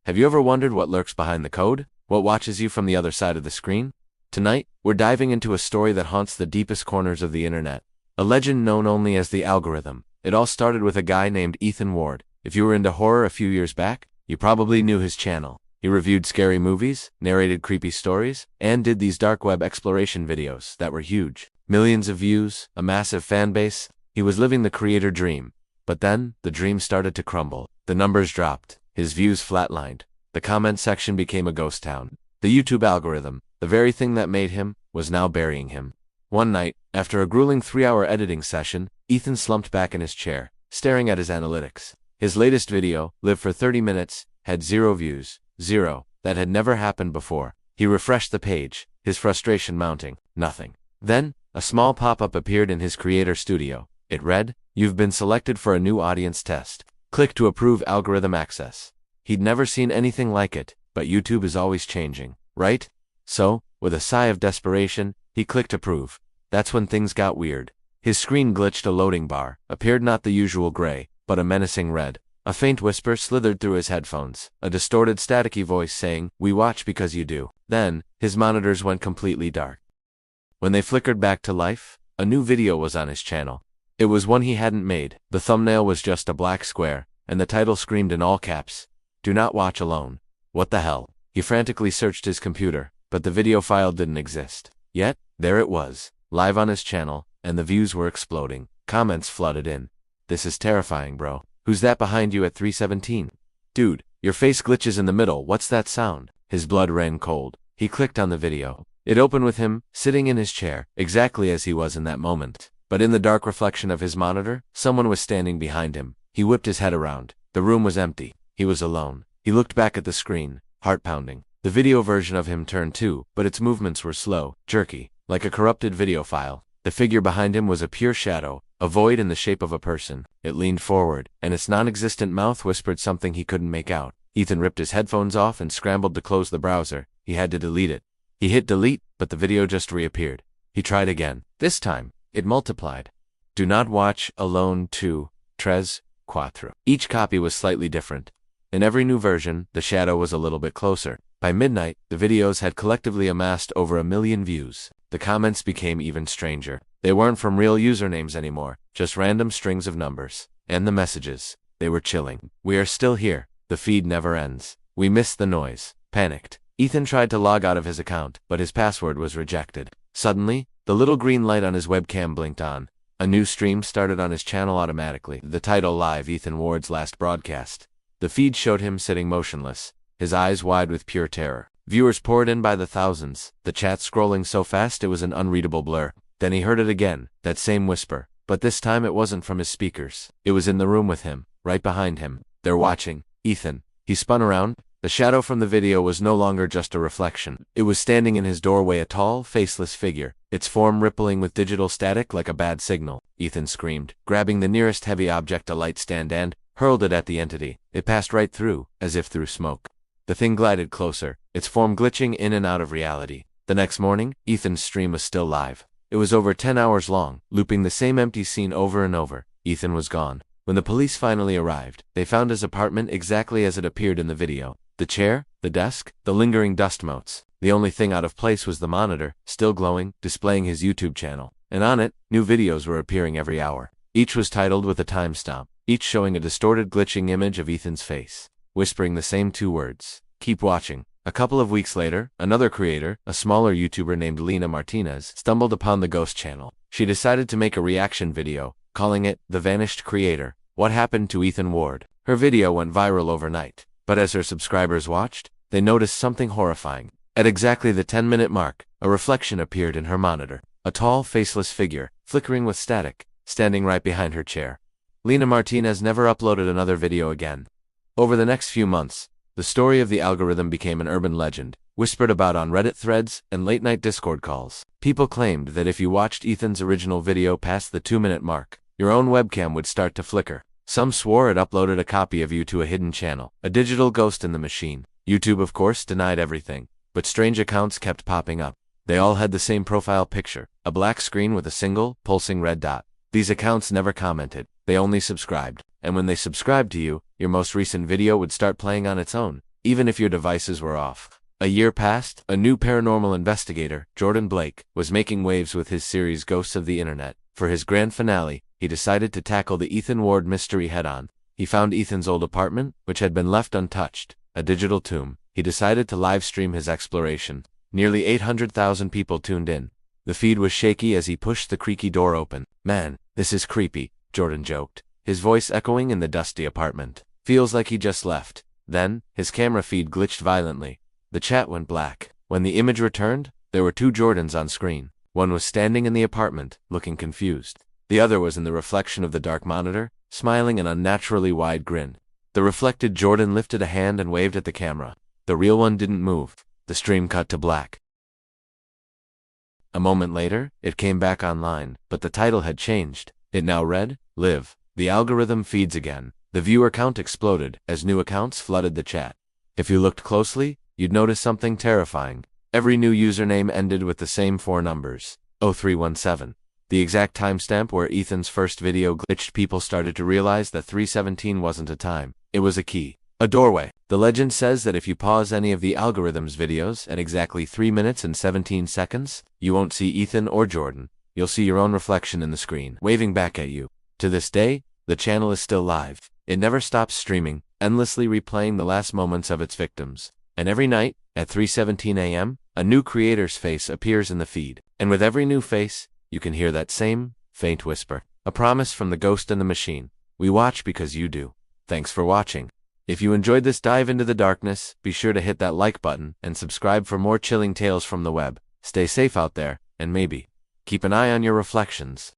Have you ever wondered what lurks behind the code? What watches you from the other side of the screen? Tonight, we're diving into a story that haunts the deepest corners of the internet. A legend known only as the algorithm. It all started with a guy named Ethan Ward. If you were into horror a few years back, you probably knew his channel. He reviewed scary movies, narrated creepy stories, and did these dark web exploration videos that were huge. Millions of views, a massive fan base. He was living the creator dream. But then, the dream started to crumble. The numbers dropped. His views flatlined. The comment section became a ghost town. The YouTube algorithm, the very thing that made him, was now burying him. One night, after a grueling 3-hour editing session, Ethan slumped back in his chair, staring at his analytics. His latest video, lived for 30 minutes, had 0 views. 0. That had never happened before. He refreshed the page, his frustration mounting. Nothing. Then, a small pop-up appeared in his creator studio. It read, "You've been selected for a new audience test. Click to approve algorithm access." He'd never seen anything like it, but YouTube is always changing, right? So, with a sigh of desperation, he clicked approve. That's when things got weird. His screen glitched. A loading bar appeared, not the usual gray, but a menacing red. A faint whisper slithered through his headphones, a distorted, staticky voice saying, "We watch because you do." Then, his monitors went completely dark. When they flickered back to life, a new video was on his channel. It was one he hadn't made. The thumbnail was just a black square, and the title screamed in all caps, "Do not watch alone." What the hell? He frantically searched his computer, but the video file didn't exist. Yet, there it was, live on his channel, and the views were exploding. Comments flooded in. "This is terrifying, bro. Who's that behind you at 3:17? Dude, your face glitches in the middle. What's that sound?" His blood ran cold. He clicked on the video. It opened with him, sitting in his chair, exactly as he was in that moment. But in the dark reflection of his monitor, someone was standing behind him. He whipped his head around. The room was empty. He was alone. He looked back at the screen, heart pounding. The video version of him turned too, but its movements were slow, jerky, like a corrupted video file. The figure behind him was a pure shadow, a void in the shape of a person. It leaned forward, and its non-existent mouth whispered something he couldn't make out. Ethan ripped his headphones off and scrambled to close the browser. He had to delete it. He hit delete, but the video just reappeared. He tried again. This time, it multiplied. "Do not watch alone 2, 3, 4. Each copy was slightly different. In every new version, the shadow was a little bit closer. By midnight, the videos had collectively amassed over 1 million views. The comments became even stranger. They weren't from real usernames anymore, just random strings of numbers. And the messages. They were chilling. "We are still here. The feed never ends. We missed the noise." Panicked, Ethan tried to log out of his account, but his password was rejected. Suddenly, the little green light on his webcam blinked on. A new stream started on his channel automatically. The title, "Live Ethan Ward's Last Broadcast." The feed showed him sitting motionless, his eyes wide with pure terror. Viewers poured in by the thousands, the chat scrolling so fast it was an unreadable blur. Then he heard it again, that same whisper. But this time it wasn't from his speakers. It was in the room with him, right behind him. "They're watching, Ethan." He spun around. The shadow from the video was no longer just a reflection. It was standing in his doorway, a tall, faceless figure, its form rippling with digital static like a bad signal. Ethan screamed, grabbing the nearest heavy object, a light stand, and hurled it at the entity. It passed right through, as if through smoke. The thing glided closer, its form glitching in and out of reality. The next morning, Ethan's stream was still live. It was over 10 hours long, looping the same empty scene over and over. Ethan was gone. When the police finally arrived, they found his apartment exactly as it appeared in the video. The chair, the desk, the lingering dust motes. The only thing out of place was the monitor, still glowing, displaying his YouTube channel. And on it, new videos were appearing every hour. Each was titled with a timestamp, each showing a distorted, glitching image of Ethan's face, whispering the same 2 words, "Keep watching." A couple of weeks later, another creator, a smaller YouTuber named Lena Martinez, stumbled upon the ghost channel. She decided to make a reaction video, calling it "The Vanished Creator: What Happened to Ethan Ward." Her video went viral overnight. But as her subscribers watched, they noticed something horrifying. At exactly the 10-minute mark, a reflection appeared in her monitor. A tall, faceless figure, flickering with static, standing right behind her chair. Lena Martinez never uploaded another video again. Over the next few months, the story of the algorithm became an urban legend, whispered about on Reddit threads and late-night Discord calls. People claimed that if you watched Ethan's original video past the 2-minute mark, your own webcam would start to flicker. Some swore it uploaded a copy of you to a hidden channel, a digital ghost in the machine. YouTube, of course, denied everything, but strange accounts kept popping up. They all had the same profile picture, a black screen with a single, pulsing red dot. These accounts never commented, they only subscribed. And when they subscribed to you, your most recent video would start playing on its own. even if your devices were off. A year passed, a new paranormal investigator, Jordan Blake, was making waves with his series Ghosts of the Internet. For his grand finale, he decided to tackle the Ethan Ward mystery head-on. He found Ethan's old apartment, which had been left untouched, a digital tomb. He decided to live-stream his exploration. Nearly 800,000 people tuned in. The feed was shaky as he pushed the creaky door open. "Man, this is creepy," Jordan joked, his voice echoing in the dusty apartment. "Feels like he just left." Then, his camera feed glitched violently. The chat went black. When the image returned, there were two Jordans on screen. One was standing in the apartment, looking confused. The other was in the reflection of the dark monitor, smiling an unnaturally wide grin. The reflected Jordan lifted a hand and waved at the camera. The real one didn't move. The stream cut to black. A moment later, it came back online, but the title had changed. It now read, "Live. The algorithm feeds again." The viewer count exploded as new accounts flooded the chat. If you looked closely, you'd notice something terrifying. Every new username ended with the same four numbers, 0317. The exact timestamp where Ethan's first video glitched. People started to realize that 317 wasn't a time, it was a key, a doorway. The legend says that if you pause any of the algorithm's videos at exactly 3 minutes and 17 seconds, you won't see Ethan or Jordan. You'll see your own reflection in the screen, waving back at you. To this day, the channel is still live. It never stops streaming, endlessly replaying the last moments of its victims. And every night, at 3:17 a.m., a new creator's face appears in the feed. And with every new face, you can hear that same, faint whisper. A promise from the ghost and the machine. We watch because you do. Thanks for watching. If you enjoyed this dive into the darkness, be sure to hit that like button and subscribe for more chilling tales from the web. Stay safe out there, and maybe keep an eye on your reflections.